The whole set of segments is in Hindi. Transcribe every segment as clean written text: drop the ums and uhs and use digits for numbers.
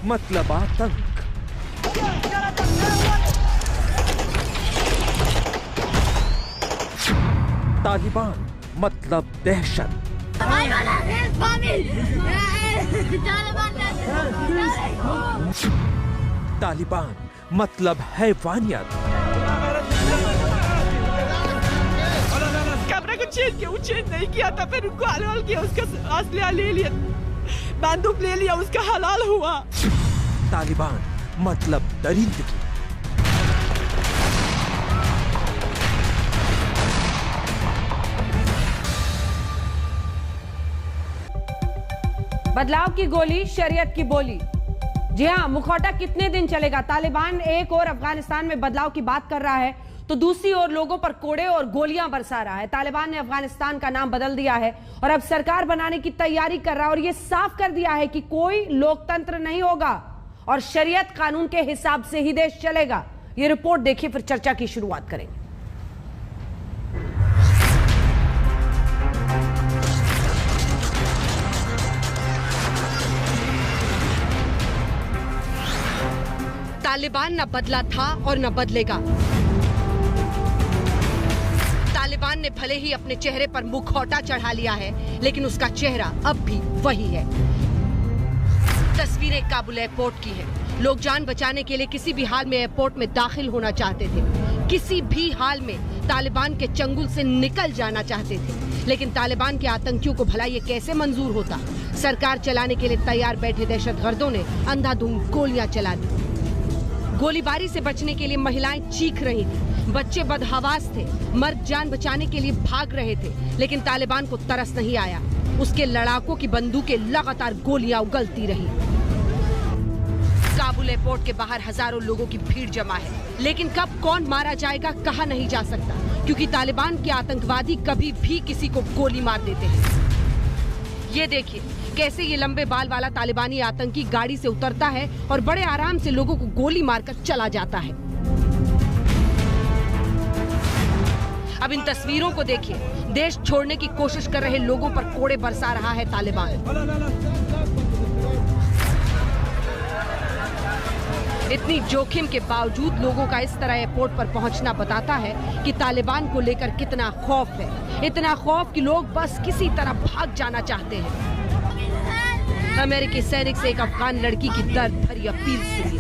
मतलब आतंक, तालिबान मतलब दहशत, तालिबान मतलब हैवानियत। कैमरा को चेंज नहीं किया था, फिर उनको हलाल किया, उसका असला ले लिया, बंदूक ले लिया, उसका हलाल हुआ। तालिबान मतलब दरिंदगी, बदलाव की गोली, शरीयत की बोली। जी हां, मुखौटा कितने दिन चलेगा? तालिबान एक और अफगानिस्तान में बदलाव की बात कर रहा है तो दूसरी ओर लोगों पर कोड़े और गोलियां बरसा रहा है। तालिबान ने अफगानिस्तान का नाम बदल दिया है और अब सरकार बनाने की तैयारी कर रहा है और यह साफ कर दिया है कि कोई लोकतंत्र नहीं होगा और शरीयत कानून के हिसाब से ही देश चलेगा। यह रिपोर्ट देखिए, फिर चर्चा की शुरुआत करेंगे। तालिबान न बदला था और न बदलेगा। तालिबान ने भले ही अपने चेहरे पर मुखौटा चढ़ा लिया है, लेकिन उसका चेहरा अब भी वही है। तस्वीरें काबुल एयरपोर्ट की हैं। लोग जान बचाने के लिए किसी भी हाल में एयरपोर्ट में दाखिल होना चाहते थे, किसी भी हाल में तालिबान के चंगुल से निकल जाना चाहते थे, लेकिन तालिबान के आतंकियों को भला ये कैसे मंजूर होता? सरकार चलाने के लिए तैयार बैठे दहशतगर्दों ने अंधाधुंध गोलियां चला दी। गोलीबारी से बचने के लिए महिलाएं चीख रही थी, बच्चे बदहवास थे, मर्द जान बचाने के लिए भाग रहे थे, लेकिन तालिबान को तरस नहीं आया। उसके लड़ाकों की बंदूकें लगातार गोलियां उगलती रही। काबुल एयरपोर्ट के बाहर हजारों लोगों की भीड़ जमा है, लेकिन कब कौन मारा जाएगा कहा नहीं जा सकता, क्योंकि तालिबान के आतंकवादी कभी भी किसी को गोली मार देते हैं। ये देखिए कैसे ये लंबे बाल वाला तालिबानी आतंकी गाड़ी से उतरता है और बड़े आराम से लोगों को गोली मारकर चला जाता है। अब इन तस्वीरों को देखिए, देश छोड़ने की कोशिश कर रहे लोगों पर कोड़े बरसा रहा है तालिबान। इतनी जोखिम के बावजूद लोगों का इस तरह एयरपोर्ट पर पहुंचना बताता है कि तालिबान को लेकर कितना खौफ है। इतना खौफ कि लोग बस किसी तरह भाग जाना चाहते हैं। अमेरिकी सैनिक से एक अफगान लड़की की दर्द भरी अपील सुनी।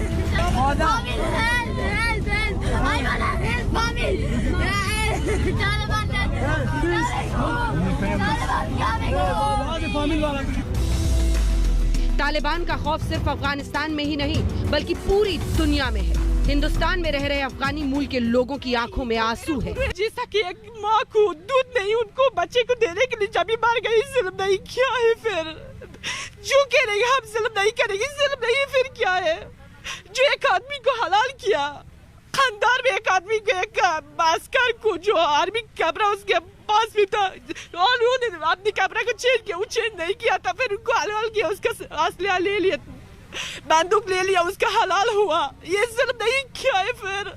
तालिबान का खौफ सिर्फ अफगानिस्तान में ही नहीं बल्कि पूरी दुनिया में है। हिंदुस्तान में रह रहे अफगानी मूल के लोगों की आंखों में आंसू है। जैसा कि एक माँ को दूध नहीं उनको बच्चे को देने के लिए जब मार गई, जुल्म नहीं क्या है? फिर जो कह रही हम जुल्म नहीं करेंगे, जुल्म नहीं फिर क्या है? जो एक आदमी को हलाल किया, खानदान में एक आदमी को, एक बास्कर को जो आर्मी कैमरा उसके पास भी था और उन्होंने अपनी कैमरा को चेंज किया, वो चेंज नहीं किया था, फिर उनको हलाल किया, उसका असला ले लिया, बंदूक ले लिया, उसका हलाल हुआ। ये जुल्म नहीं क्या है? फिर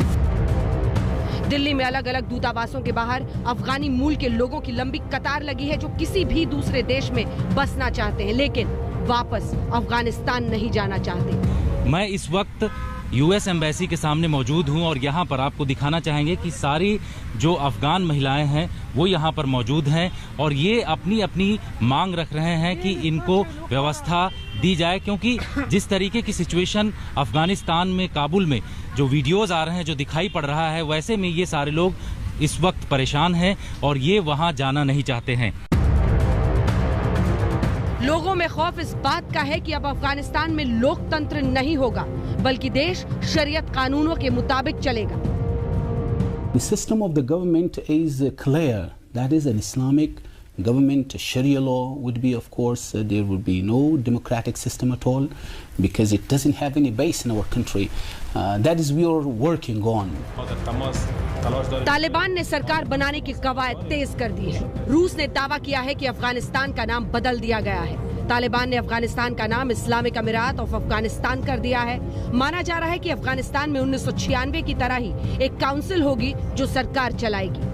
दिल्ली में अलग अलग दूतावासों के बाहर अफगानी मूल के लोगों की लंबी कतार लगी है जो किसी भी दूसरे देश में बसना चाहते हैं, लेकिन वापस अफगानिस्तान नहीं जाना चाहते। मैं इस वक्त यूएस एम्बेसी के सामने मौजूद हूं और यहां पर आपको दिखाना चाहेंगे कि सारी जो अफगान महिलाएं हैं वो यहां पर मौजूद हैं और ये अपनी अपनी मांग रख रहे हैं कि इनको व्यवस्था दी जाए, क्योंकि जिस तरीके की सिचुएशन अफगानिस्तान में काबुल में जो वीडियोस आ रहे हैं, जो दिखाई पड़ रहा है, वैसे में ये सारे लोग इस वक्त परेशान हैं और ये वहां जाना नहीं चाहते हैं। लोगों में खौफ इस बात का है कि अब अफगानिस्तान में लोकतंत्र नहीं होगा बल्कि देश शरीयत कानूनों के मुताबिक चलेगा। The system of the government is clear. That is an Islamic government. Sharia law would be, of course, there would be no democratic system at all because it doesn't have any base in our country. That is we are working on. Taliban ने सरकार बनाने की कवायद तेज कर दी है। रूस ने दावा किया है कि अफगानिस्तान का नाम बदल दिया गया है। तालिबान ने अफगानिस्तान का नाम इस्लामिक अमीरात ऑफ अफगानिस्तान कर दिया है। माना जा रहा है कि अफगानिस्तान में 1996 की तरह ही एक काउंसिल होगी जो सरकार चलाएगी।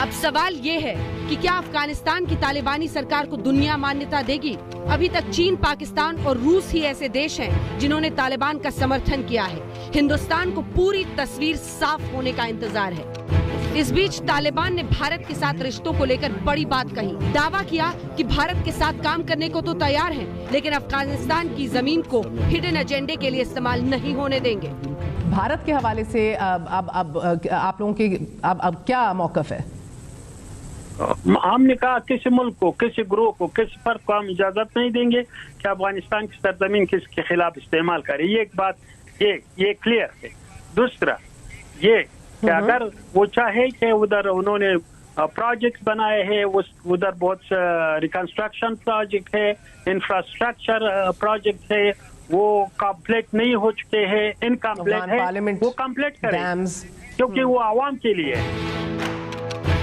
अब सवाल ये है कि क्या अफगानिस्तान की तालिबानी सरकार को दुनिया मान्यता देगी? अभी तक चीन, पाकिस्तान और रूस ही ऐसे देश हैं जिन्होंने तालिबान का समर्थन किया है। हिंदुस्तान को पूरी तस्वीर साफ होने का इंतजार है। इस बीच तालिबान ने भारत के साथ रिश्तों को लेकर बड़ी बात कही। दावा किया कि भारत के साथ काम करने को तो तैयार हैं, लेकिन अफगानिस्तान की जमीन को हिडन एजेंडे के लिए इस्तेमाल नहीं होने देंगे। भारत के हवाले से अब आप लोगों के अब क्या मौकफ है? हमने कहा किसी मुल्क को, किसी ग्रोह को, किसी फर्द को हम इजाजत नहीं देंगे कि अफगानिस्तान की सरजमीन किसके खिलाफ इस्तेमाल करे। ये एक बात ये क्लियर है। दूसरा ये कि अगर वो चाहे कि उधर उन्होंने प्रोजेक्ट्स बनाए हैं, उधर बहुत रिकंस्ट्रक्शन प्रोजेक्ट है, इंफ्रास्ट्रक्चर प्रोजेक्ट है, वो कंप्लीट नहीं हो चुके हैं, इनकम्प्लीट है, वो कंप्लीट करें क्योंकि वो आवाम के लिए है।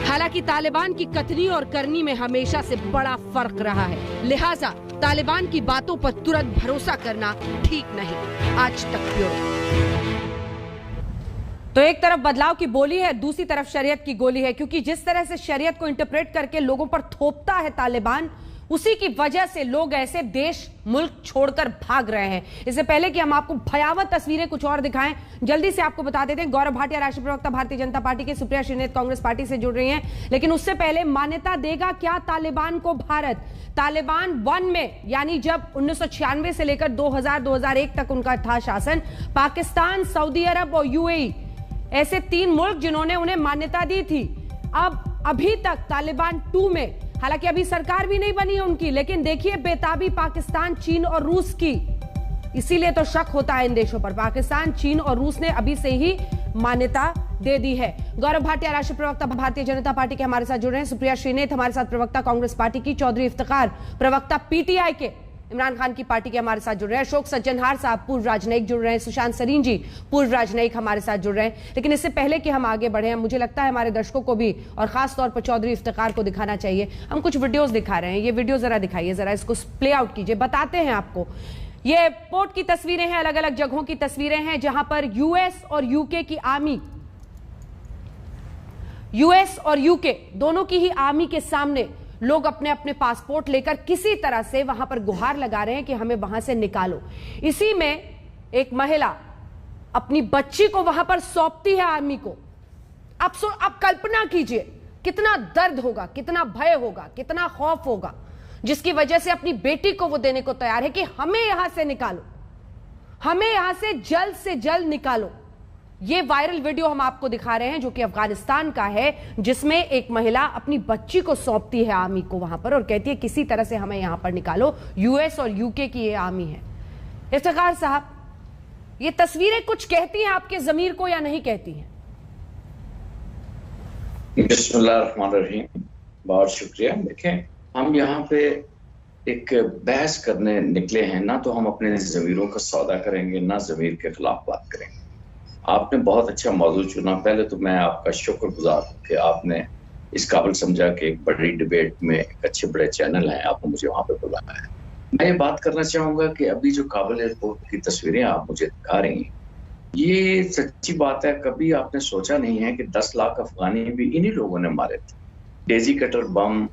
हालांकि तालिबान की कथनी और करनी में हमेशा से बड़ा फर्क रहा है, लिहाजा तालिबान की बातों पर तुरंत भरोसा करना ठीक नहीं। आज तक ब्यूरो। तो एक तरफ बदलाव की बोली है, दूसरी तरफ शरीयत की गोली है, क्योंकि जिस तरह से शरीयत को इंटरप्रेट करके लोगों पर थोपता है तालिबान, उसी की वजह से लोग ऐसे देश मुल्क छोड़कर भाग रहे हैं। इससे पहले कि हम आपको भयावह तस्वीरें कुछ और दिखाएं, जल्दी से आपको बता देते हैं गौरव भाटिया राष्ट्रीय प्रवक्ता भारतीय जनता पार्टी के, सुप्रिया श्रीनेत कांग्रेस पार्टी से जुड़ रही हैं। लेकिन उससे पहले मान्यता देगा क्या तालिबान को भारत? तालिबान 1 में यानी जब 1996 से लेकर 2000-2001 तक उनका था शासन, पाकिस्तान, सऊदी अरब और यूएई ऐसे 3 मुल्क जिन्होंने उन्हें मान्यता दी थी। अब अभी तक तालिबान 2 में, हालांकि अभी सरकार भी नहीं बनी है उनकी, लेकिन देखिए बेताबी पाकिस्तान, चीन और रूस की। इसीलिए तो शक होता है इन देशों पर। पाकिस्तान, चीन और रूस ने अभी से ही मान्यता दे दी है। गौरव भाटिया राष्ट्रीय प्रवक्ता भारतीय जनता पार्टी के हमारे साथ जुड़ रहे हैं, सुप्रिया श्रीनेत हमारे साथ प्रवक्ता कांग्रेस पार्टी की, चौधरी इफ्तिखार प्रवक्ता पीटीआई के, इमरान खान की पार्टी के हमारे साथ जुड़ रहे हैं, अशोक सज्जनहार साहब पूर्व राजनयिक जुड़ रहे हैं, सुशांत सरीन जी पूर्व राजनयिक हमारे साथ जुड़ रहे हैं। लेकिन इससे पहले कि हम आगे बढ़े, मुझे लगता है हमारे दर्शकों को भी और खास तौर पर चौधरी इफ्तिखार को दिखाना चाहिए। हम कुछ वीडियोस दिखा रहे हैं, ये वीडियो जरा दिखाइए, जरा इसको प्ले आउट कीजिए, बताते हैं आपको। ये पोर्ट की तस्वीरें हैं, अलग अलग जगहों की तस्वीरें हैं जहां पर यूएस और यूके की आर्मी, यूएस और यूके दोनों की ही आर्मी के सामने लोग अपने अपने पासपोर्ट लेकर किसी तरह से वहां पर गुहार लगा रहे हैं कि हमें वहां से निकालो। इसी में एक महिला अपनी बच्ची को वहां पर सौंपती है आर्मी को। अब कल्पना कीजिए कितना दर्द होगा, कितना भय होगा, कितना खौफ होगा, जिसकी वजह से अपनी बेटी को वो देने को तैयार है कि हमें यहां से निकालो, हमें यहां से जल्द निकालो। ये वायरल वीडियो हम आपको दिखा रहे हैं जो कि अफगानिस्तान का है, जिसमें एक महिला अपनी बच्ची को सौंपती है आर्मी को वहां पर और कहती है किसी तरह से हमें यहां पर निकालो। यूएस और यूके की ये आर्मी है। इफ्तिखार साहब, ये तस्वीरें कुछ कहती हैं आपके ज़मीर को या नहीं कहती हैं? बिस्मिल्लाहिर्रहमानिर्रहीम, बहुत शुक्रिया। देखें, हम यहाँ पे एक बहस करने निकले हैं, ना तो हम अपने ज़मीरों का सौदा करेंगे, ना ज़मीर के खिलाफ बात करेंगे। आपने बहुत अच्छा मौजूद चुना। पहले तो मैं आपका शुक्रगुजार हूँ कि आपने इस काबिल समझा कि एक बड़ी डिबेट में एक अच्छे बड़े चैनल हैं, आपने मुझे वहाँ पे बुलाया है। मैं ये बात करना चाहूँगा कि अभी जो काबुल एयरपोर्ट की तस्वीरें आप मुझे दिखा रही हैं, ये सच्ची बात है, कभी आपने सोचा नहीं है कि 10 लाख अफगानी भी इन्हीं लोगों ने मारे थे। डेजी कटर बम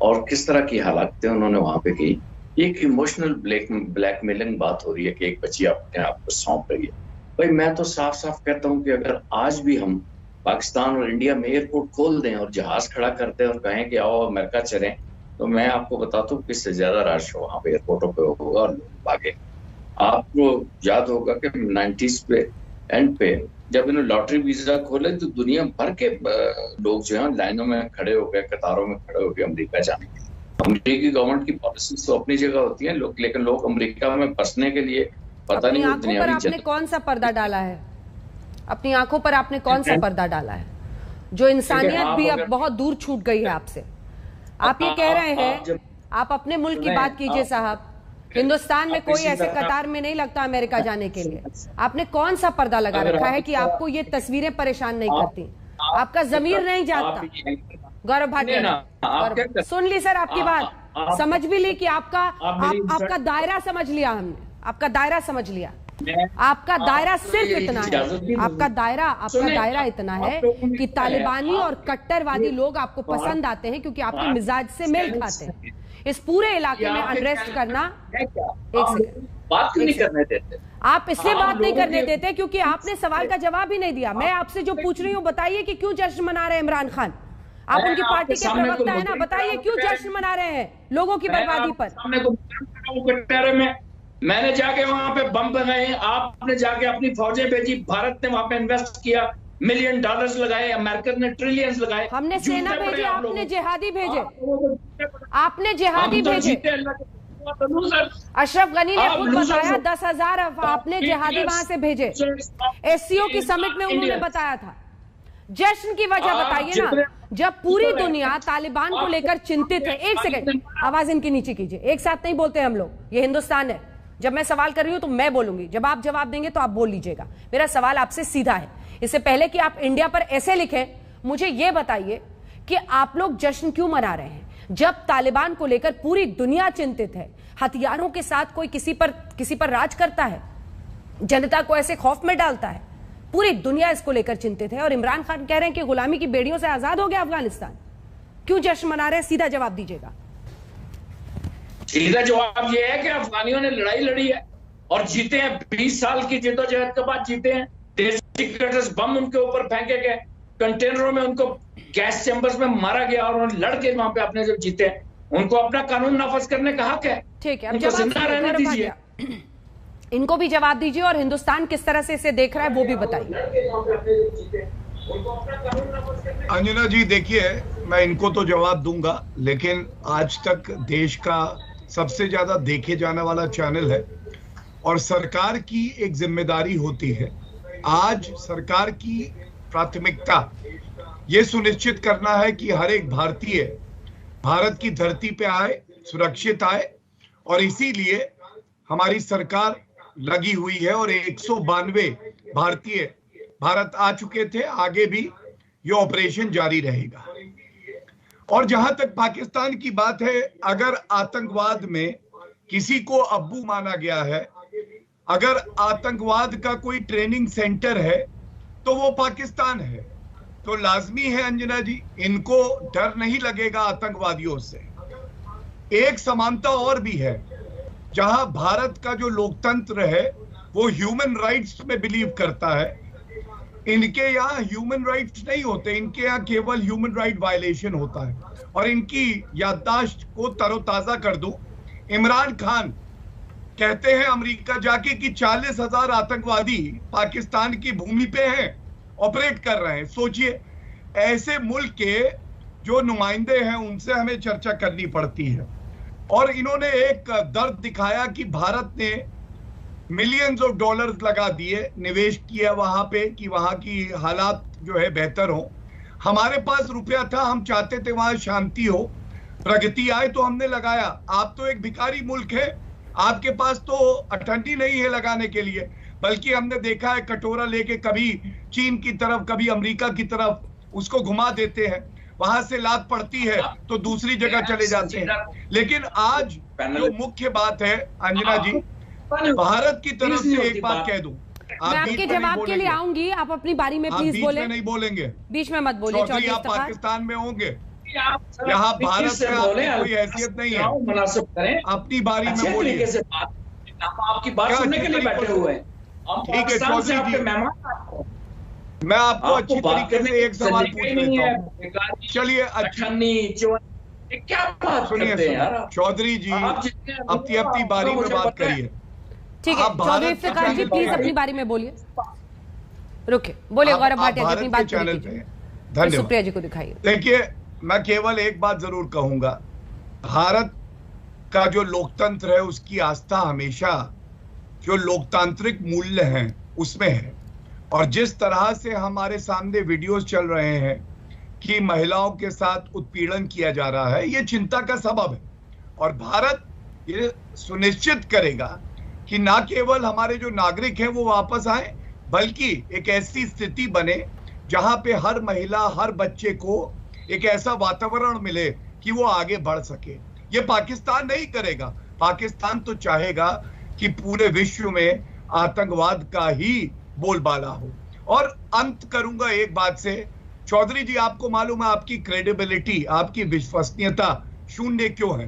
और किस तरह की हालातें उन्होंने वहाँ पे की। एक इमोशनल ब्लैकमेलिंग बात हो रही है कि एक बच्ची अपने आप को सौंप रही है। भाई मैं तो साफ साफ कहता हूँ कि अगर आज भी हम पाकिस्तान और इंडिया में एयरपोर्ट खोल दें और जहाज खड़ा कर दें और कहें कि आओ अमेरिका चलें, तो मैं आपको बताता हूँ कि इससे ज्यादा रश वहाँ पे एयरपोर्टों पे होगा और लोग भागे। आपको याद होगा कि 90s पे एंड पे जब इन्होंने लॉटरी वीजा खोले तो दुनिया भर के लोग जो है लाइनों में खड़े हो गए, कतारों में खड़े हो गए अमेरिका जाने के लिए। अमेरिकी गवर्नमेंट की पॉलिसीज तो अपनी जगह होती है, लेकिन लोग अमेरिका में बसने के लिए पता नहीं आंखों पर आपने कौन सा पर्दा डाला है? अपनी आंखों पर आपने कौन सा पर्दा डाला है जो इंसानियत भी अब बहुत दूर छूट गई है आपसे? आप ये कह रहे हैं, आप अपने मुल्क की बात कीजिए साहब, हिंदुस्तान में कोई ऐसे कतार में नहीं लगता अमेरिका जाने के लिए। आपने कौन सा पर्दा लगा रखा है कि आपको ये तस्वीरें परेशान नहीं करती? आपका जमीर नहीं जागता? गौरव भाटिया, सुन ली सर आपकी बात, समझ भी ली कि आपका दायरा समझ लिया हमने, आपका दायरा समझ लिया। आपका दायरा सिर्फ इतना है, आपका दायरा इतना है कि तालिबानी और कट्टरवादी लोग आपको पसंद आते हैं क्योंकि आपके मिजाज से मेल खाते हैं। इस पूरे इलाके में अनरेस्ट करना, बात नहीं करने देते आप इसलिए बात नहीं करने देते क्योंकि आपने सवाल का जवाब ही नहीं दिया। मैं आपसे जो पूछ रही हूँ, बताइए कि क्यों जश्न मना रहे हैं इमरान खान? आप उनकी पार्टी के प्रवक्ता है ना, बताइए क्यों जश्न मना रहे हैं लोगों की बर्बादी पर? मैंने जाके वहां पे बम बनाए, आपने जाके अपनी फौजें भेजी, भारत ने वहां पे इन्वेस्ट किया, $1 मिलियन लगाए, अमेरिका ने ट्रिलियंस लगाए, हमने सेना भेजी, आपने जिहादी भेजे, आपने जिहादी भेजे। अशरफ गनी ने खुद बताया 10,000 आपने जिहादी वहां से भेजे। एससीओ की समिट में उन्होंने बताया था। जश्न की वजह बताइए ना, जब पूरी दुनिया तालिबान को लेकर चिंतित है। एक सेकंड, आवाज इनकी नीचे कीजिए, एक साथ नहीं बोलते हम लोग, ये हिंदुस्तान है। जब मैं सवाल कर रही हूं तो मैं बोलूंगी, जब आप जवाब देंगे तो आप बोल लीजिएगा। मेरा सवाल आपसे सीधा है, इससे पहले कि आप इंडिया पर ऐसे लिखें, मुझे यह बताइए कि आप लोग जश्न क्यों मना रहे हैं जब तालिबान को लेकर पूरी दुनिया चिंतित है, हथियारों के साथ कोई किसी पर राज करता है, जनता को ऐसे खौफ में डालता है, पूरी दुनिया इसको लेकर चिंतित है और इमरान खान कह रहे हैं कि गुलामी की बेड़ियों से आजाद हो गया अफगानिस्तान। क्यों जश्न मना रहे हैं? सीधा जवाब दीजिएगा। सीधा जवाब यह है कि अफगानियों ने लड़ाई लड़ी है और जीते हैं। 20 साल की जद्दोजहद के बाद जीते हैं। देसी कटर्स बम उनके ऊपर फेंके गए, कंटेनरों में उनको गैस चैम्बर्स में मारा गया और उन्होंने लड़ के वहां पे अपने जब जीते, उनको अपना कानून नाफज करने का हक है। ठीक है, उनको जिंदा रहने दीजिए। इनको भी जवाब दीजिए और हिंदुस्तान किस तरह से इसे देख रहा है वो भी बताइए। अंजना जी, देखिए, मैं इनको तो जवाब दूंगा, लेकिन आज तक देश का सबसे ज्यादा देखे जाने वाला चैनल है और सरकार की एक जिम्मेदारी होती है। आज सरकार की प्राथमिकता ये सुनिश्चित करना है कि हर एक भारतीय भारत की धरती पे आए, सुरक्षित आए, और इसीलिए हमारी सरकार लगी हुई है और 192 भारतीय भारत आ चुके थे। आगे भी ये ऑपरेशन जारी रहेगा। और जहां तक पाकिस्तान की बात है, अगर आतंकवाद में किसी को अब्बू माना गया है, अगर आतंकवाद का कोई ट्रेनिंग सेंटर है तो वो पाकिस्तान है। तो लाजमी है अंजना जी, इनको डर नहीं लगेगा आतंकवादियों से। एक समानता और भी है, जहां भारत का जो लोकतंत्र है वो ह्यूमन राइट्स में बिलीव करता है। इनके यहाँ ह्यूमन राइट्स नहीं होते, इनके यहाँ केवल ह्यूमन राइट वायलेशन होता है। और इनकी याददाश्त को तरोताजा कर दूं, इमरान खान कहते हैं अमेरिका जाके कि 40,000 आतंकवादी पाकिस्तान की भूमि पे हैं, ऑपरेट कर रहे हैं। सोचिए, ऐसे मुल्क के जो नुमाइंदे हैं उनसे हमें चर्चा करनी पड़ती है। और इन्होंने एक दर्द दिखाया कि भारत ने मिलियंस ऑफ डॉलर्स लगा दिए, निवेश किया वहां पे कि वहां की हालात जो है बेहतर हो। हमारे पास रुपया था, हम चाहते थे वहां शांति हो, प्रगति आए, तो हमने लगाया। आप तो एक भिखारी मुल्क है, आपके पास तो अठंडी नहीं है लगाने के लिए, बल्कि हमने देखा है कटोरा लेके कभी चीन की तरफ, कभी अमेरिका की तरफ उसको घुमा देते हैं, वहां से लात पड़ती है तो दूसरी जगह चले जाते हैं। लेकिन आज जो मुख्य बात है अंजना जी, भारत की तरफ से एक बात कह दूं, मैं आपके जवाब के लिए आऊंगी, आप अपनी बारी में प्लीज बोले। बीच में नहीं बोलेंगे, बीच में मत बोलिए। चौधरी, आप पाकिस्तान में होंगे, यहाँ भारत में कोई हैसियत नहीं है, अपनी बारी में बोलिए। आपकी बात सुनने के लिए बैठे हुए हैं। ठीक है चौधरी जी, मैं आपको अच्छी तरीके से एक सवाल पूछ लेता हूँ। चलिए, क्या बात सुनिए चौधरी जी, अपनी अपनी बारी में बात करिए। ठीक है चौधरी इफ्तिखार जी, प्लीज अपनी बारी में बोलिए। रुके, बोलिए गौरव भाटिया जी, अपनी बात चैनल पे। धन्यवाद। सुप्रिया जी को दिखाइए। देखिए, मैं केवल एक बात जरूर कहूंगा, भारत का जो लोकतंत्र है उसकी आस्था हमेशा जो लोकतांत्रिक मूल्य हैं उसमें है। और जिस तरह से हमारे सामने वीडियोस चल रहे हैं कि महिलाओं के साथ उत्पीड़न किया जा रहा है, ये चिंता का सबब है। और भारत ये सुनिश्चित करेगा कि ना केवल हमारे जो नागरिक हैं वो वापस आए, बल्कि एक ऐसी स्थिति बने जहां पे हर महिला, हर बच्चे को एक ऐसा वातावरण मिले कि वो आगे बढ़ सके। ये पाकिस्तान नहीं करेगा। पाकिस्तान तो चाहेगा कि पूरे विश्व में आतंकवाद का ही बोलबाला हो। और अंत करूंगा एक बात से, चौधरी जी आपको मालूम है आपकी क्रेडिबिलिटी, आपकी विश्वसनीयता शून्य क्यों है?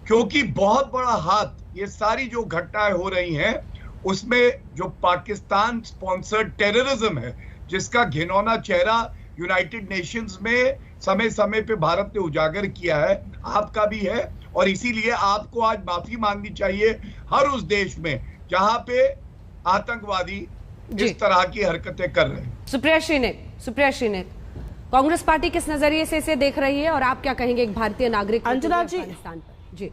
क्योंकि बहुत बड़ा हाथ ये सारी जो घटनाएं हो रही हैं उसमें जो पाकिस्तान स्पॉन्सर्ड टेररिज्म है, जिसका घिनौना चेहरा यूनाइटेड नेशंस में समय समय पे भारत ने उजागर किया है, आपका भी है। और इसीलिए आपको आज माफी मांगनी चाहिए हर उस देश में जहां पे आतंकवादी इस तरह की हरकतें कर रहे हैं। सुप्रिया श्रीनेत, कांग्रेस पार्टी किस नजरिए से इसे देख रही है और आप क्या कहेंगे एक भारतीय नागरिक अंजना जी? जी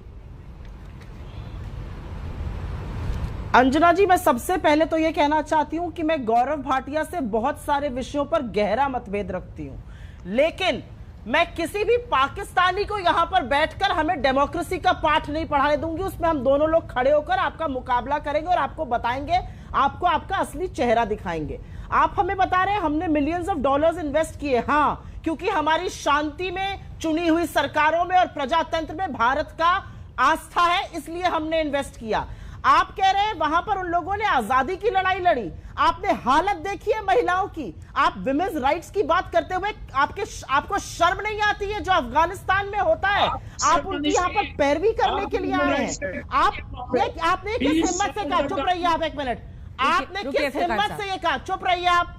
अंजना जी, मैं सबसे पहले तो ये कहना चाहती हूं कि मैं गौरव भाटिया से बहुत सारे विषयों पर गहरा मतभेद रखती हूं, लेकिन मैं किसी भी पाकिस्तानी को यहां पर बैठकर हमें डेमोक्रेसी का पाठ नहीं पढ़ाने दूंगी। उसमें हम दोनों लोग खड़े होकर आपका मुकाबला करेंगे और आपको बताएंगे, आपको आपका असली चेहरा दिखाएंगे। आप हमें बता रहे हैं हमने मिलियंस ऑफ डॉलर्स इन्वेस्ट किए, हाँ, क्योंकि हमारी शांति में, चुनी हुई सरकारों में और प्रजातंत्र में भारत का आस्था है, इसलिए हमने इन्वेस्ट किया। आप कह रहे हैं वहां पर उन लोगों ने आजादी की लड़ाई लड़ी। आपने हालत देखी है महिलाओं की। आप विमेन्स राइट्स की बात करते हुए आपको शर्म नहीं आती है जो अफगानिस्तान में होता है? आप उनकी यहाँ पर पैरवी करने के लिए आए हैं। आपने किस हिम्मत से कहा? चुप रहिए आप एक मिनट। आपने किस हिम्मत से ये कहा? चुप रहिए आप,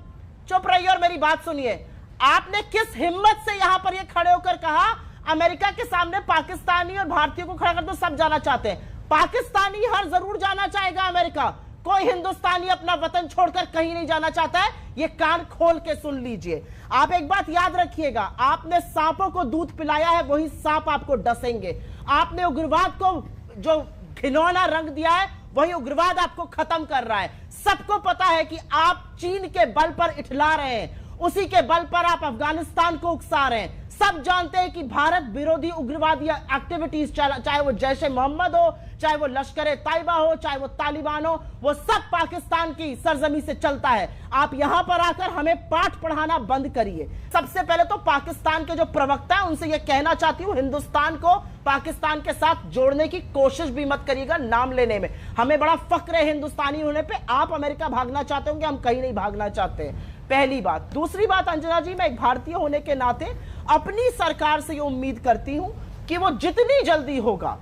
चुप रहिए और मेरी बात सुनिए। आपने किस हिम्मत से यहाँ पर ये खड़े होकर कहा अमेरिका के सामने पाकिस्तानी और भारतीयों को खड़ा कर दो, सब जाना चाहते हैं? पाकिस्तानी हर जरूर जाना चाहेगा अमेरिका, कोई हिंदुस्तानी अपना वतन छोड़कर कहीं नहीं जाना चाहता है। ये कान खोल के सुन लीजिए। आप एक बात याद रखिएगा, आपने सांपों को दूध पिलाया है, वही सांप आपको डसेंगे। आपने उग्रवाद को जो घिनौना रंग दिया है, वही उग्रवाद आपको खत्म कर रहा है। सबको पता है कि आप चीन के बल पर इठला रहे हैं, उसी के बल पर आप अफगानिस्तान को उकसा रहे हैं। सब जानते हैं कि भारत विरोधी उग्रवादी एक्टिविटीज, चाहे वो जैश ए मोहम्मद हो, चाहे वो लश्कर तैयबा हो, चाहे वो तालिबान हो, वो सब पाकिस्तान की सरजमी से चलता है। आप यहां पर आकर हमें पाठ पढ़ाना बंद करिए। सबसे पहले तो पाकिस्तान के जो प्रवक्ता है उनसे यह कहना चाहती हूं, हिंदुस्तान को पाकिस्तान के साथ जोड़ने की कोशिश भी मत करिएगा नाम लेने में। हमें बड़ा फक्र है हिंदुस्तानी होने पे। आप अमेरिका भागना चाहते होंगे, हम कहीं नहीं भागना चाहते, पहली बात। दूसरी बात अंजना जी, मैं एक भारतीय होने के नाते अपनी सरकार से ये उम्मीद करती हूं कि वो जितनी जल्दी होगा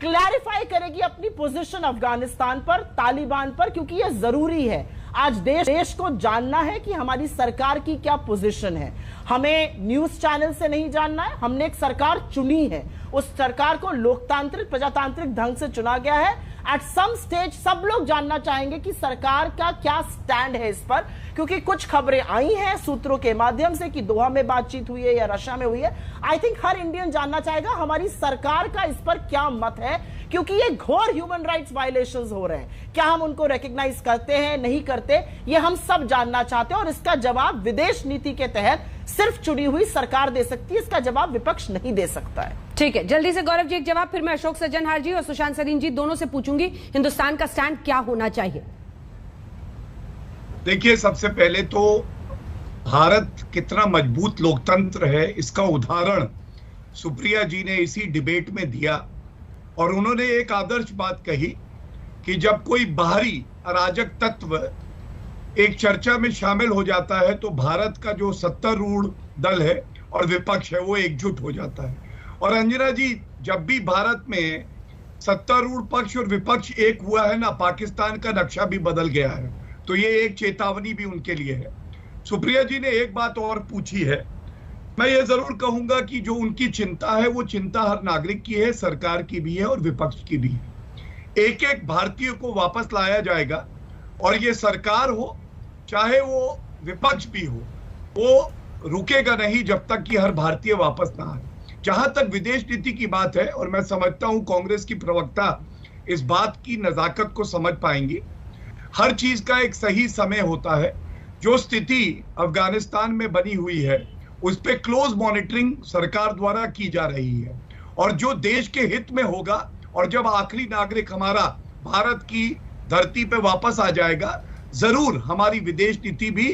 क्लैरिफाई करेगी अपनी पोजीशन अफगानिस्तान पर, तालिबान पर, क्योंकि ये जरूरी है। आज देश को जानना है कि हमारी सरकार की क्या पोजीशन है। हमें न्यूज चैनल से नहीं जानना है, हमने एक सरकार चुनी है, उस सरकार को लोकतांत्रिक प्रजातांत्रिक ढंग से चुना गया है। एट सम स्टेज सब लोग जानना चाहेंगे कि सरकार का क्या स्टैंड है इस पर, क्योंकि कुछ खबरें आई हैं सूत्रों के माध्यम से कि दोहा में बातचीत हुई है या रशिया में हुई है। आई थिंक हर इंडियन जानना चाहेगा हमारी सरकार का इस पर क्या मत है, क्योंकि ये घोर ह्यूमन राइट्स वायलेशंस हो रहे हैं। क्या हम उनको रिकॉग्नाइज करते हैं, नहीं करते, ये हम सब जानना चाहते हैं। और इसका जवाब विदेश नीति के तहत सिर्फ चुनी हुई सरकार दे सकती है, इसका जवाब विपक्ष नहीं दे सकता है। ठीक है, जल्दी से गौरव जी एक जवाब, फिर मैं अशोक सज्जनहार जी और सुशांत सरीन जी दोनों से पूछूंगी हिंदुस्तान का स्टैंड क्या होना चाहिए। देखिए, सबसे पहले तो भारत कितना मजबूत लोकतंत्र है इसका उदाहरण सुप्रिया जी ने इसी डिबेट में दिया। और उन्होंने एक आदर्श बात कही कि जब कोई बाहरी अराजक तत्व एक चर्चा में शामिल हो जाता है तो भारत का जो सत्तारूढ़ दल है और विपक्ष है वो एकजुट हो जाता है। और अंजना जी, जब भी भारत में सत्तारूढ़ पक्ष और विपक्ष एक हुआ है ना, पाकिस्तान का नक्शा भी बदल गया है। तो ये एक चेतावनी भी उनके लिए है। सुप्रिया जी ने एक बात और पूछी है, मैं ये जरूर कहूंगा कि जो उनकी चिंता है वो चिंता हर नागरिक की है, सरकार की भी है और विपक्ष की भी है। एक एक भारतीय को वापस लाया जाएगा और ये सरकार हो चाहे वो विपक्ष भी हो, वो रुकेगा नहीं जब तक कि हर भारतीय वापस ना आए। जहां तक विदेश नीति की बात है, और मैं समझता हूं कांग्रेस की प्रवक्ता इस बात की नजाकत को समझ पाएंगी, हर चीज का एक सही समय होता है। जो स्थिति अफगानिस्तान में बनी हुई है उस पर क्लोज मॉनिटरिंग सरकार द्वारा की जा रही है और जो देश के हित में होगा और जब आखिरी नागरिक हमारा भारत की धरती पे वापस आ जाएगा, जरूर हमारी विदेश नीति भी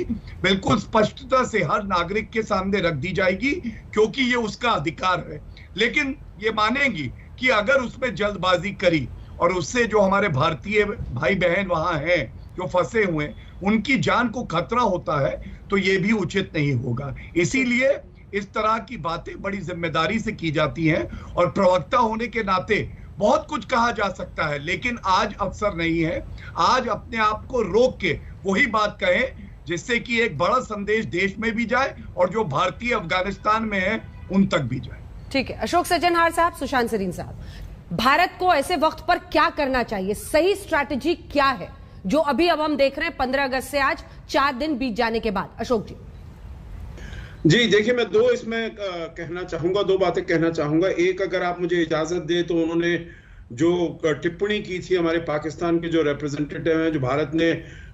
बिल्कुल स्पष्टता से हर नागरिक के सामने रख दी जाएगी, क्योंकि ये उसका अधिकार है। लेकिन ये मानेंगी कि अगर उसमें जल्दबाजी करी और उससे जो हमारे भारतीय भाई बहन वहां हैं जो फंसे हुए हैं, उनकी जान को खतरा होता है, तो ये भी उचित नहीं होगा। इसीलिए इस तरह की बातें बड़ी जिम्मेदारी से की जाती हैं, और प्रवक्ता होने के नाते बहुत कुछ कहा जा सकता है, लेकिन आज अवसर नहीं है। आज अपने आप को रोक के वही बात कहें जिससे कि एक बड़ा संदेश देश में भी जाए और जो भारतीय अफगानिस्तान में है उन तक भी जाए। ठीक है, अशोक सज्जनहार साहब, सुशांत सरीन साहब, भारत को ऐसे वक्त पर क्या करना चाहिए? सही स्ट्रैटेजी क्या है जो अभी अब हम देख रहे हैं 15 अगस्त से आज 4 दिन बीत जाने के बाद? अशोक जी देखिए, मैं दो इसमें कहना चाहूंगा, दो बातें कहना चाहूंगा। एक, अगर आप मुझे इजाजत दे तो उन्होंने जो टिप्पणी की थी हमारे पाकिस्तान के जो रिप्रेजेंटेटिव हैं, जो भारत ने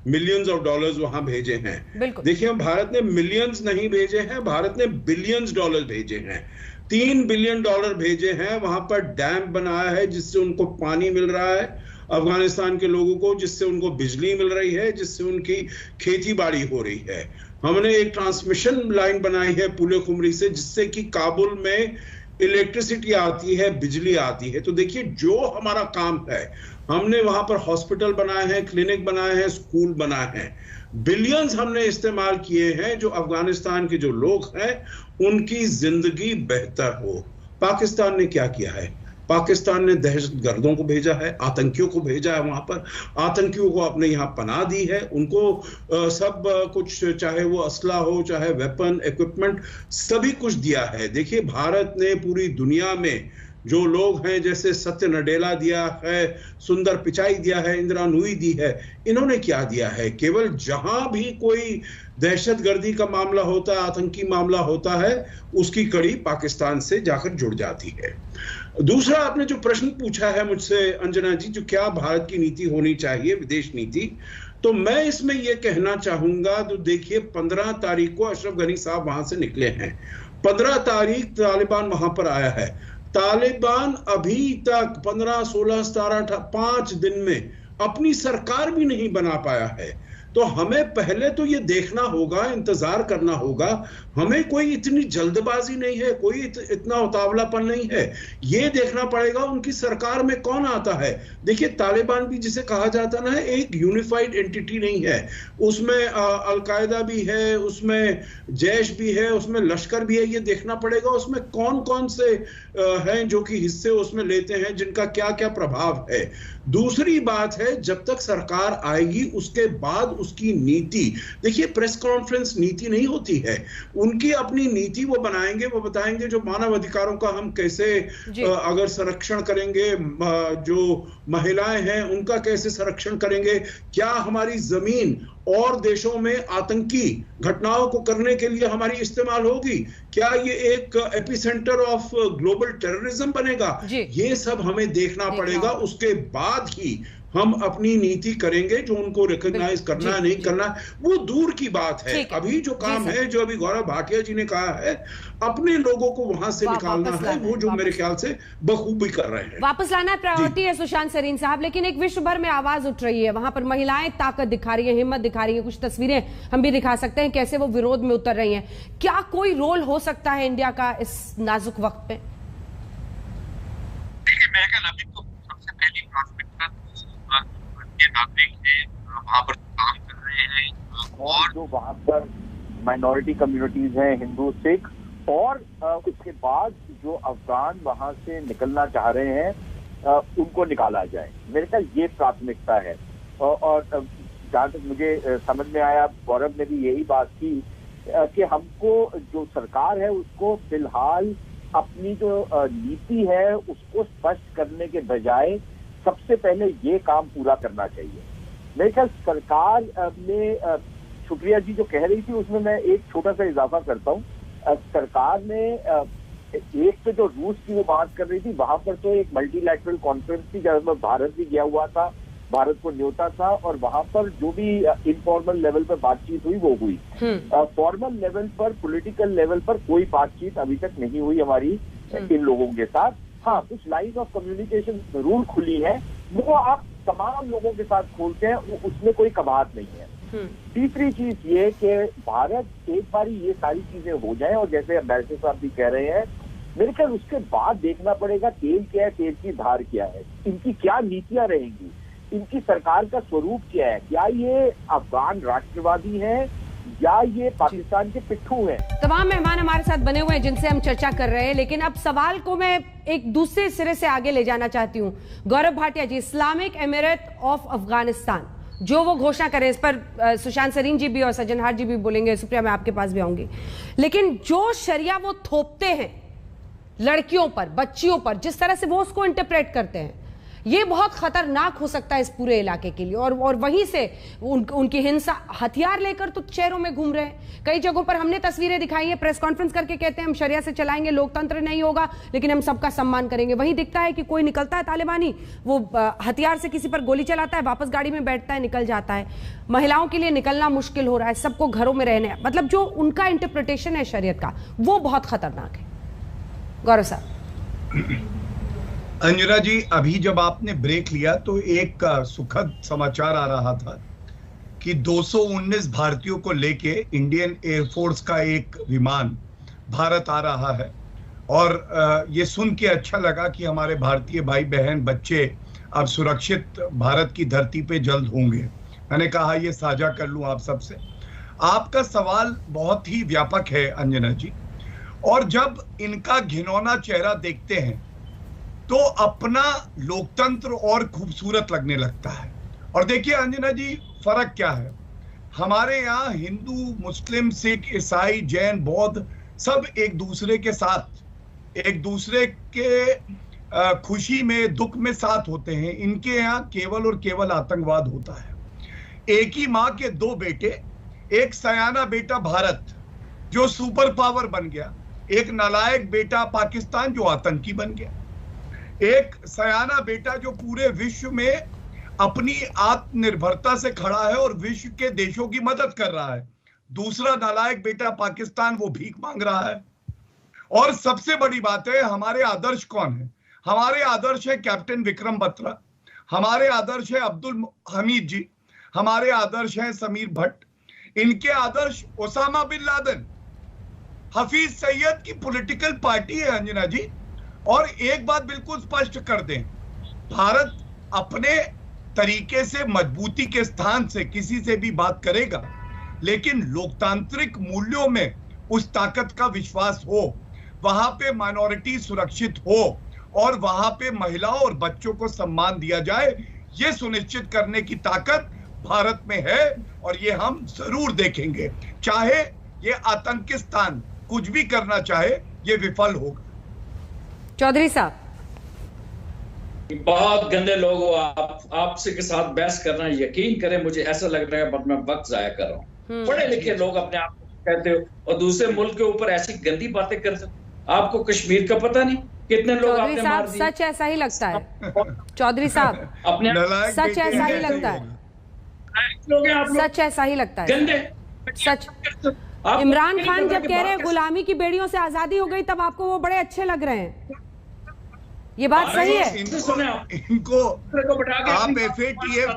मिलियंस ऑफ डॉलर्स वहां भेजे हैं, देखिए भारत ने मिलियंस नहीं भेजे हैं, भारत ने बिलियंस डॉलर भेजे हैं। 3 बिलियन डॉलर भेजे हैं, वहां पर डैम बनाया है जिससे उनको पानी मिल रहा है अफगानिस्तान के लोगों को, जिससे उनको बिजली मिल रही है, जिससे उनकी खेती बाड़ी हो रही है। हमने एक ट्रांसमिशन लाइन बनाई है पुले खुमरी से, जिससे कि काबुल में इलेक्ट्रिसिटी आती है, बिजली आती है। तो देखिए जो हमारा काम है, हमने वहां पर हॉस्पिटल बनाए हैं, क्लिनिक बनाए हैं, स्कूल बनाए हैं, बिलियंस हमने इस्तेमाल किए हैं जो अफगानिस्तान के जो लोग हैं उनकी जिंदगी बेहतर हो। पाकिस्तान ने क्या किया है? पाकिस्तान ने दहशतगर्दों को भेजा है, आतंकियों को भेजा है, वहां पर आतंकियों को अपने यहाँ पनाह दी है, उनको सब कुछ, चाहे वो असला हो, चाहे वेपन, इक्विपमेंट, सभी कुछ दिया है। देखिए भारत ने पूरी दुनिया में जो लोग हैं, जैसे सत्य नडेला दिया है, सुंदर पिचाई दिया है, इंदिरा नूई दी है, इन्होंने क्या दिया है? केवल जहां भी कोई दहशतगर्दी का मामला होता है, आतंकी मामला होता है, उसकी कड़ी पाकिस्तान से जाकर जुड़ जाती है। दूसरा, आपने जो प्रश्न पूछा है मुझसे अंजना जी, जो क्या भारत की नीति होनी चाहिए, विदेश नीति, तो मैं इसमें यह कहना चाहूंगा, तो देखिए 15 तारीख को अशरफ गनी साहब वहां से निकले हैं, 15 तारीख तालिबान वहां पर आया है। तालिबान अभी तक 15, 16, 17, 5 दिन में अपनी सरकार भी नहीं बना पाया है। तो हमें पहले तो ये देखना होगा, इंतजार करना होगा। हमें कोई इतनी जल्दबाजी नहीं है, कोई इतना उतावलापन नहीं है। ये देखना पड़ेगा उनकी सरकार में कौन आता है। देखिए तालिबान भी जिसे कहा जाता ना, एक यूनिफाइड एंटिटी नहीं है, उसमें अलकायदा भी है, उसमें जैश भी है, उसमें लश्कर भी है। ये देखना पड़ेगा उसमें कौन कौन से हैं जो कि हिस्से उसमें लेते हैं, जिनका क्या क्या प्रभाव है। दूसरी बात है, जब तक सरकार आएगी उसके बाद उसकी नीति, देखिए प्रेस कॉन्फ्रेंस नीति नहीं होती है, उनकी अपनी नीति वो बनाएंगे, वो बताएंगे जो मानव अधिकारों का हम कैसे अगर संरक्षण करेंगे, जो महिलाएं हैं उनका कैसे संरक्षण करेंगे, क्या हमारी जमीन और देशों में आतंकी घटनाओं को करने के लिए हमारी इस्तेमाल होगी, क्या ये एक एपिसेंटर ऑफ ग्लोबल टेररिज्म बनेगा, ये सब हमें देखना पड़ेगा। उसके बाद ही हम अपनी नीति करेंगे, जो उनको रिकॉग्नाइज करना है नहीं करना वो दूर की बात है। अभी जो काम है, जो अभी गौरव भाटिया जी ने कहा है, अपने लोगों को वहां से निकालना है, वो जो मेरे ख्याल से बखूबी कर रहे हैं, वापस लाना है, प्रायोरिटी है सुशांत सरीन साहब। लेकिन एक विश्व भर में आवाज उठ रही है, वहां पर महिलाएं ताकत दिखा रही है, हिम्मत दिखा रही है, कुछ तस्वीरें हम भी दिखा सकते हैं कैसे वो विरोध में उतर रही हैं। क्या कोई रोल हो सकता है इंडिया का इस नाजुक वक्त पे? नागरिक हैं वहाँ पर काम कर रहे हैं, और जो वहाँ पर माइनॉरिटी कम्युनिटीज हैं, हिंदू, सिख, और उसके बाद जो अफगान वहाँ से निकलना चाह रहे हैं उनको निकाला जाए। मेरे ख्याल ये प्राथमिकता है। और जहाँ तक मुझे समझ में आया, गौरव ने भी यही बात की कि हमको जो सरकार है उसको फिलहाल अपनी जो नीति है उसको स्पष्ट करने के बजाय सबसे पहले ये काम पूरा करना चाहिए। मेरे ख्याल सरकार ने, शुक्रिया जी जो कह रही थी उसमें मैं एक छोटा सा इजाफा करता हूँ। सरकार ने एक तो जो रूस की वो बात कर रही थी, वहां पर तो एक मल्टीलैटरल कॉन्फ्रेंस थी जिसमें भारत भी गया हुआ था, भारत को न्योता था, और वहां पर जो भी इनफॉर्मल लेवल पर बातचीत हुई वो हुई। फॉर्मल लेवल पर, पॉलिटिकल लेवल पर कोई बातचीत अभी तक नहीं हुई हमारी इन लोगों के साथ। हाँ कुछ लाइन ऑफ कम्युनिकेशन जरूर खुली है, वो आप तमाम लोगों के साथ खोलते हैं, उसमें कोई कबात नहीं है। तीसरी चीज ये कि भारत एक बारी ये सारी चीजें हो जाए और जैसे एम्बेसडर साहब भी कह रहे हैं, मेरे ख्याल उसके बाद देखना पड़ेगा तेल क्या है, तेल की धार क्या है, इनकी क्या नीतियां रहेंगी, इनकी सरकार का स्वरूप क्या है, क्या ये अफगान राष्ट्रवादी है या ये पाकिस्तान के पिट्ठू हैं। तमाम मेहमान हमारे साथ बने हुए हैं जिनसे हम चर्चा कर रहे हैं, लेकिन अब सवाल को मैं एक दूसरे सिरे से आगे ले जाना चाहती हूँ। गौरव भाटिया जी, इस्लामिक एमिरेट ऑफ अफगानिस्तान जो वो घोषणा करें, इस पर सुशांत सरीन जी भी और सज्जनहार जी भी बोलेंगे, सुप्रिया मैं आपके पास भी आऊंगी, लेकिन जो शरिया वो थोपते हैं लड़कियों पर, बच्चियों पर, जिस तरह से वो उसको इंटरप्रेट करते हैं, ये बहुत खतरनाक हो सकता है इस पूरे इलाके के लिए। और वहीं से उनकी हिंसा हथियार लेकर तो शहरों में घूम रहे हैं। कई जगहों पर हमने तस्वीरें दिखाई है, प्रेस कॉन्फ्रेंस करके कहते हैं हम शरिया से चलाएंगे, लोकतंत्र नहीं होगा, लेकिन हम सबका सम्मान करेंगे। वहीं दिखता है कि कोई निकलता है तालिबानी, वो हथियार से किसी पर गोली चलाता है, वापस गाड़ी में बैठता है, निकल जाता है। महिलाओं के लिए निकलना मुश्किल हो रहा है, सबको घरों में रहने, मतलब जो उनका इंटरप्रिटेशन है शरीयत का, वो बहुत खतरनाक है। गौरव साहब। अंजना जी, अभी जब आपने ब्रेक लिया तो एक सुखद समाचार आ रहा था कि 219 भारतीयों को लेके इंडियन एयरफोर्स का एक विमान भारत आ रहा है। और ये सुन के अच्छा लगा कि हमारे भारतीय भाई बहन बच्चे अब सुरक्षित भारत की धरती पे जल्द होंगे। मैंने कहा ये साझा कर लूं आप सबसे। आपका सवाल बहुत ही व्यापक है अंजना जी, और जब इनका घिनौना चेहरा देखते हैं तो अपना लोकतंत्र और खूबसूरत लगने लगता है। और देखिए अंजना जी, फर्क क्या है, हमारे यहाँ हिंदू, मुस्लिम, सिख, ईसाई, जैन, बौद्ध सब एक दूसरे के साथ, एक दूसरे के खुशी में दुख में साथ होते हैं। इनके यहाँ केवल और केवल आतंकवाद होता है। एक ही माँ के दो बेटे, एक सयाना बेटा भारत जो सुपर पावर बन गया, एक नालायक बेटा पाकिस्तान जो आतंकी बन गया, एक सयाना बेटा जो पूरे विश्व में अपनी आत्मनिर्भरता से खड़ा है और विश्व के देशों की मदद कर रहा है, दूसरा नालायक बेटा पाकिस्तान वो भीख मांग रहा है। और सबसे बड़ी बात है, हमारे आदर्श कौन है? हमारे आदर्श है कैप्टन विक्रम बत्रा, हमारे आदर्श है अब्दुल हमीद जी, हमारे आदर्श है समीर भट्ट, इनके आदर्श Osama bin Laden, Hafiz Saeed की पॉलिटिकल पार्टी है अंजना जी। और एक बात बिल्कुल स्पष्ट कर दें, भारत अपने तरीके से मजबूती के स्थान से किसी से भी बात करेगा, लेकिन लोकतांत्रिक मूल्यों में उस ताकत का विश्वास हो, वहां पे माइनॉरिटी सुरक्षित हो और वहां पे महिलाओं और बच्चों को सम्मान दिया जाए, ये सुनिश्चित करने की ताकत भारत में है। और ये हम जरूर देखेंगे, चाहे ये आतंकिस्तान कुछ भी करना चाहे, ये विफल होगा। चौधरी साहब, बहुत गंदे लोग हो आप, आपसे के साथ बहस करना, यकीन करें मुझे ऐसा लग रहा है बट मैं वक्त जाया कर रहा हूँ। पढ़े लिखे लोग अपने आप को कहते हो और दूसरे मुल्क के ऊपर ऐसी गंदी बातें करते हो। आपको कश्मीर का पता नहीं कितने लोग आपने मार दिए। सच ऐसा ही लगता है चौधरी साहब, अपने सच ऐसा ही लगता है, सच ऐसा ही लगता है, गंदे सच। इमरान खान जब कह रहे हैं गुलामी की बेड़ियों से आजादी हो गई, तब आपको वो बड़े अच्छे लग रहे हैं, ये बात सही है? इनको आप FATF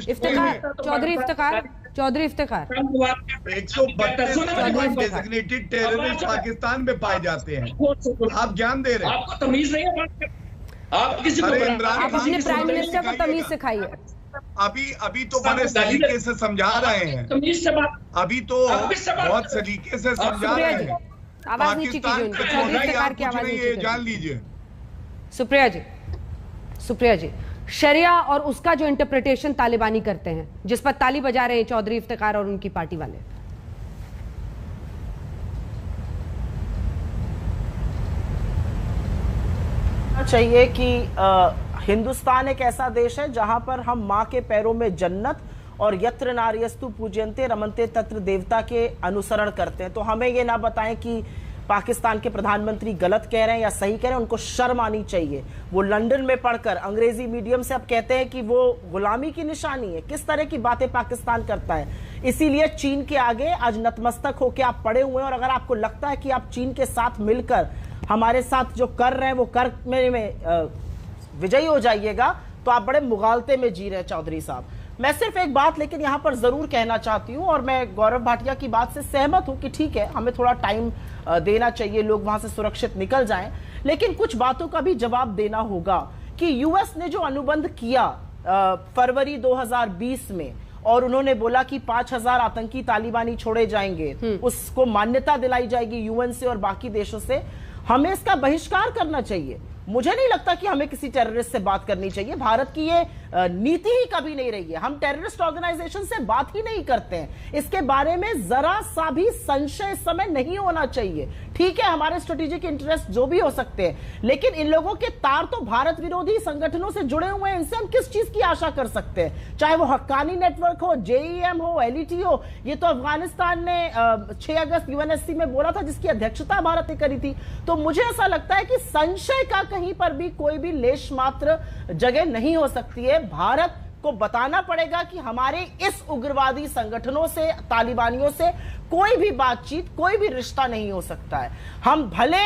Iftikhar, Chaudhry Iftikhar, Chaudhry Iftikhar 132 designated terrorist Pakistan में पाए जाते हैं। आप जान दे रहे हैं, आपको तमीज नहीं है, आप किसी को आप अपने प्राइम मिनिस्टर को तमीज सिखाइए। अभी तो बड़े सलीके से समझा रहे हैं, अभी तो बहुत सलीके से समझा रहे हैं। आवाज नीचे कीजिए उनकी, चौधरी इफ्तिखार की आवाज नीचे कीजिए, जान लीजिए। सुप्रिया जी, सुप्रिया जी, शरिया और उसका जो इंटरप्रिटेशन तालिबानी करते हैं, जिस पर ताली बजा रहे हैं चौधरी इफ्तिखार और उनकी पार्टी वाले, चाहिए कि हिंदुस्तान एक ऐसा देश है जहां पर हम माँ के पैरों में जन्नत और यत्र नार्यस्तु पूज्यन्ते रमन्ते तत्र देवता के अनुसरण करते हैं। तो हमें ये ना बताएं कि पाकिस्तान के प्रधानमंत्री गलत कह रहे हैं या सही कह रहे हैं, उनको शर्म आनी चाहिए। वो लंदन में पढ़कर अंग्रेजी मीडियम से अब कहते हैं कि वो गुलामी की निशानी है। किस तरह की बातें पाकिस्तान करता है, इसीलिए चीन के आगे आज नतमस्तक होकर आप पड़े हुए हैं। और अगर आपको लगता है कि आप चीन के साथ मिलकर हमारे साथ जो कर रहे हैं वो कर में विजयी हो जाइएगा, तो आप बड़े मुगालते में जी रहे हैं चौधरी साहब। मैं सिर्फ एक बात लेकिन यहां पर जरूर कहना चाहती हूं, और मैं गौरव भाटिया की बात से सहमत हूं कि ठीक है, हमें थोड़ा टाइम देना चाहिए, लोग वहां से सुरक्षित निकल जाएं, लेकिन कुछ बातों का भी जवाब देना होगा कि यूएस ने जो अनुबंध किया फरवरी 2020 में, और उन्होंने बोला कि 5000 आतंकी तालिबानी छोड़े जाएंगे, उसको मान्यता दिलाई जाएगी यूएन से और बाकी देशों से, हमें इसका बहिष्कार करना चाहिए। मुझे नहीं लगता कि हमें किसी टेररिस्ट से बात करनी चाहिए। भारत की ये नीति ही कभी नहीं रही है, हम टेररिस्ट ऑर्गेनाइजेशन से बात ही नहीं करते हैं। इसके बारे में जरा सा भी संशय इस समय नहीं होना चाहिए। ठीक है, हमारे स्ट्रेटेजिक इंटरेस्ट जो भी हो सकते हैं, लेकिन इन लोगों के तार तो भारत विरोधी संगठनों से जुड़े हुए हैं, इनसे हम किस चीज की आशा कर सकते हैं? चाहे वो हक्कानी नेटवर्क हो, जेईएम हो, एलईटी हो। ये तो अफगानिस्तान ने 6 अगस्त यूएनएससी में बोला था, जिसकी अध्यक्षता भारत ने करी थी। तो मुझे ऐसा लगता है कि संशय का कहीं पर भी कोई भी लेश मात्र जगह नहीं हो सकती है। भारत को बताना पड़ेगा कि हमारे इस उग्रवादी संगठनों से, तालिबानियों से कोई भी बातचीत, कोई भी रिश्ता नहीं हो सकता है। हम भले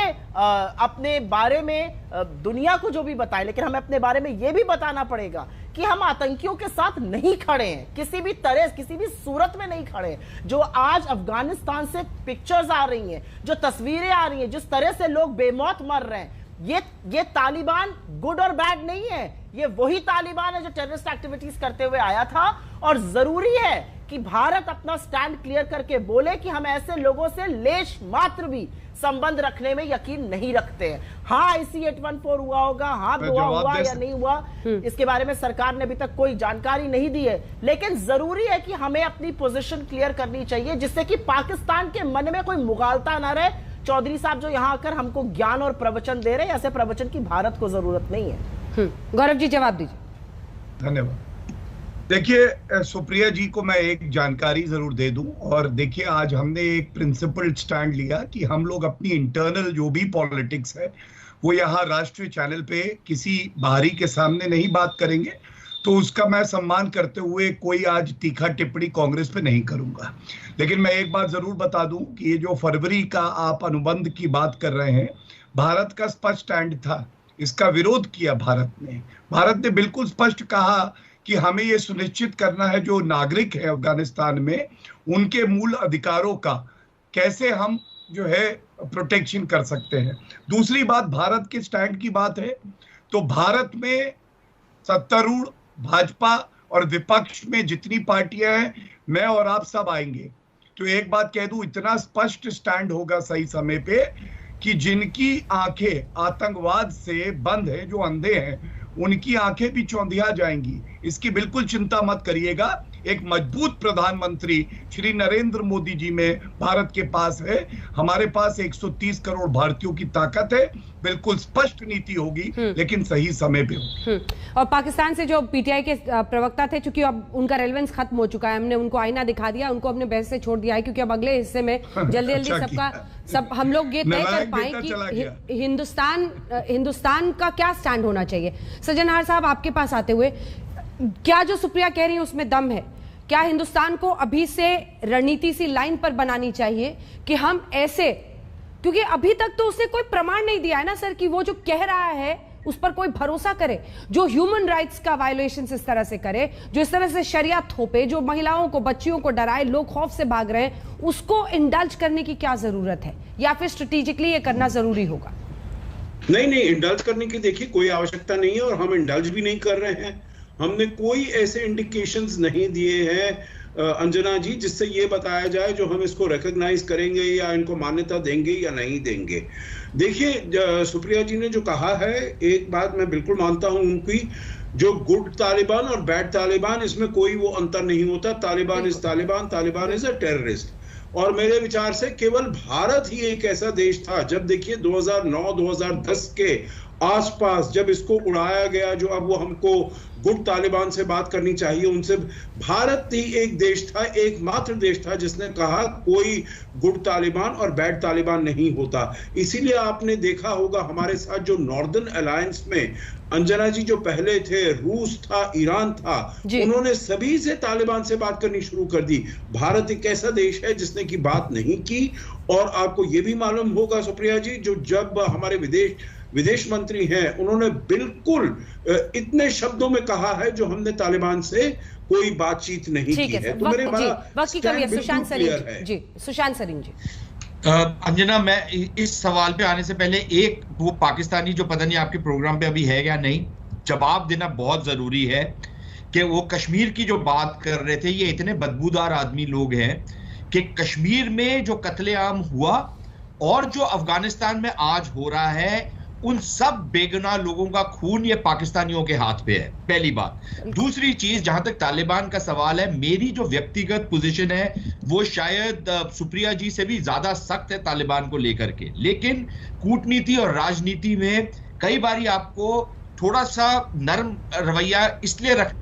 अपने बारे में दुनिया को जो भी बताएं, लेकिन हमें अपने बारे में यह भी बताना पड़ेगा कि हम आतंकियों के साथ नहीं खड़े हैं, किसी भी तरह, किसी भी सूरत में नहीं खड़े हैं। जो आज अफगानिस्तान से पिक्चर्स आ रही हैं, जो तस्वीरें आ रही हैं, जिस तरह से लोग बेमौत मर रहे हैं, ये तालिबान गुड और बैड नहीं है। ये वही तालिबान है जो टेररिस्ट एक्टिविटीज करते हुए आया था, और जरूरी है कि भारत अपना स्टैंड क्लियर करके बोले कि हम ऐसे लोगों से लेश मात्र भी संबंध रखने में यकीन नहीं रखते हैं। हाँ, IC 814 हुआ होगा, हाँ हुआ या नहीं हुआ, इसके बारे में सरकार ने अभी तक कोई जानकारी नहीं दी है, लेकिन जरूरी है कि हमें अपनी पोजीशन क्लियर करनी चाहिए, जिससे कि पाकिस्तान के मन में कोई मुगालता ना रहे। चौधरी साहब जो यहाँ आकर हमको ज्ञान और प्रवचन दे रहे हैं, ऐसे प्रवचन की भारत को जरूरत नहीं है। गौरव जी जवाब दीजिए। धन्यवाद। देखिए, सुप्रिया जी को मैं एक जानकारी जरूर दे दूं, और देखिए आज हमने एक प्रिंसिपल स्टैंड लिया कि हम लोग अपनी इंटरनल जो भी पॉलिटिक्स है वो यहाँ राष्ट्रीय चैनल पे किसी बाहरी के सामने नहीं बात करेंगे। तो उसका मैं सम्मान करते हुए कोई आज तीखा टिप्पणी कांग्रेस पे नहीं करूंगा। लेकिन मैं एक बात जरूर बता दूं कि ये जो फरवरी का आप अनुबंध की बात कर रहे हैं, भारत का स्पष्ट स्टैंड था, इसका विरोध किया भारत ने। भारत ने बिल्कुल स्पष्ट कहा कि हमें ये सुनिश्चित करना है जो नागरिक है अफगानिस्तान में, उनके मूल अधिकारों का कैसे हम जो है प्रोटेक्शन कर सकते हैं। दूसरी बात भारत के स्टैंड की बात है, तो भारत में सत्तारूढ़ भाजपा और विपक्ष में जितनी पार्टियां हैं, मैं और आप सब आएंगे। तो एक बात कह दूं, इतना स्पष्ट स्टैंड होगा सही समय पे कि जिनकी आंखें आतंकवाद से बंद है, जो अंधे हैं, उनकी आंखें भी चौंधिया जाएंगी। इसकी बिल्कुल चिंता मत करिएगा। एक मजबूत प्रधानमंत्री श्री नरेंद्र मोदी जी में भारत के पास है। हमारे पास 130 करोड़ भारतीयों की ताकत है। बिल्कुल स्पष्ट नीति होगी, लेकिन सही समय पे होगी। और पाकिस्तान से जो पीटीआई के प्रवक्ता थे, चूंकि अब उनका रेलेवेंस खत्म हो चुका है, हमने उनको आईना दिखा दिया, उनको अपने बहस से छोड़ दिया है, क्योंकि अब अगले हिस्से में जल्दी जल्दी सब हम लोग ये तय कर पाए कि हिंदुस्तान का क्या स्टैंड होना चाहिए। सज्जनहार साहब, आपके पास आते हुए, क्या जो सुप्रिया कह रही है उसमें दम है? क्या हिंदुस्तान को अभी से रणनीति सी लाइन पर बनानी चाहिए कि हम ऐसे, क्योंकि अभी तक तो उसने कोई प्रमाण नहीं दिया है ना सर, कि वो जो कह रहा है उस पर कोई भरोसा करे, जो ह्यूमन राइट्स का वायलेशन इस तरह से करे, जो इस तरह से शरिया थोपे, जो महिलाओं को, बच्चियों को डराए, लोग खौफ से भाग रहे हैं, उसको इंडल्ज करने की क्या जरूरत है, या फिर स्ट्रेटेजिकली ये करना जरूरी होगा? नहीं, इंडल्ज करने की देखिए कोई आवश्यकता नहीं है, और हम इंडल्ज भी नहीं कर रहे हैं। हमने कोई ऐसे इंडिकेशंस नहीं दिए हैं अंजना जी, जिससे ये बताया जाए जो हम इसको रिकॉग्नाइज करेंगे या इनको मान्यता देंगे या नहीं देंगे। देखिए, सुप्रिया जी ने जो कहा है, एक बात मैं बिल्कुल मानता हूं उनकी, जो गुड तालिबान और बैड तालिबान, इसमें कोई वो अंतर नहीं होता। Taliban is Taliban, Taliban is a terrorist. और मेरे विचार से केवल भारत ही एक ऐसा देश था, जब देखिए 2009-2010 के आसपास जब इसको उड़ाया गया, जो अब वो हमको गुट तालिबान से बात करनी चाहिए उनसे। भारत ही एक देश था, एकमात्र देश था जिसने कहा कोई गुड तालिबान और बैड तालिबान नहीं होता। इसीलिए आपने देखा होगा हमारे साथ जो नॉर्दर्न अलायंस में अंजना जी जो पहले थे, रूस था, ईरान था, उन्होंने सभी से तालिबान से बात करनी शुरू कर दी। भारत एक ऐसा देश है जिसने की बात नहीं की। और आपको यह भी मालूम होगा सुप्रिया जी, जो जब हमारे विदेश मंत्री हैं, उन्होंने बिल्कुल इतने शब्दों में कहा है जो हमने तालिबान से कोई बातचीत नहीं की है। तो मेरे सुशांत सरीन जी, सुशांत सरीन जी। अंजना, मैं इस सवाल पे आने से पहले एक वो पाकिस्तानी जो पता नहीं आपके प्रोग्राम पे अभी है या नहीं, जवाब देना बहुत जरूरी है कि वो कश्मीर की जो बात कर रहे थे, ये इतने बदबूदार आदमी लोग हैं कि कश्मीर में जो कत्लेआम हुआ और जो अफगानिस्तान में आज हो रहा है, उन सब बेगुनाह लोगों का खून ये पाकिस्तानियों के हाथ पे है, पहली बात। दूसरी चीज, जहां तक तालिबान का सवाल है, मेरी जो व्यक्तिगत पोजीशन है वो शायद सुप्रिया जी से भी ज्यादा सख्त है तालिबान को लेकर के, लेकिन कूटनीति और राजनीति में कई बार आपको थोड़ा सा नरम रवैया इसलिए रख।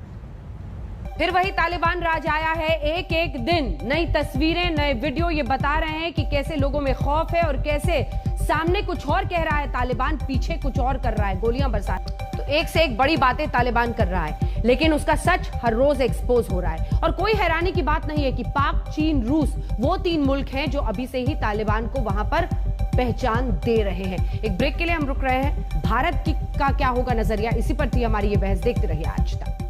फिर वही तालिबान राज आया है। एक एक दिन नई तस्वीरें, नए वीडियो ये बता रहे हैं कि कैसे लोगों में खौफ है और कैसे सामने कुछ और कह रहा है तालिबान, पीछे कुछ और कर रहा है, गोलियां बरसा। तो एक से एक बड़ी बातें तालिबान कर रहा है, लेकिन उसका सच हर रोज एक्सपोज हो रहा है। और कोई हैरानी की बात नहीं है कि पाक, चीन, रूस वो 3 मुल्क हैं जो अभी से ही तालिबान को वहां पर पहचान दे रहे हैं। एक ब्रेक के लिए हम रुक रहे हैं। भारत का क्या होगा नजरिया, इसी पर थी हमारी ये बहस। देखते रहिए आज तक।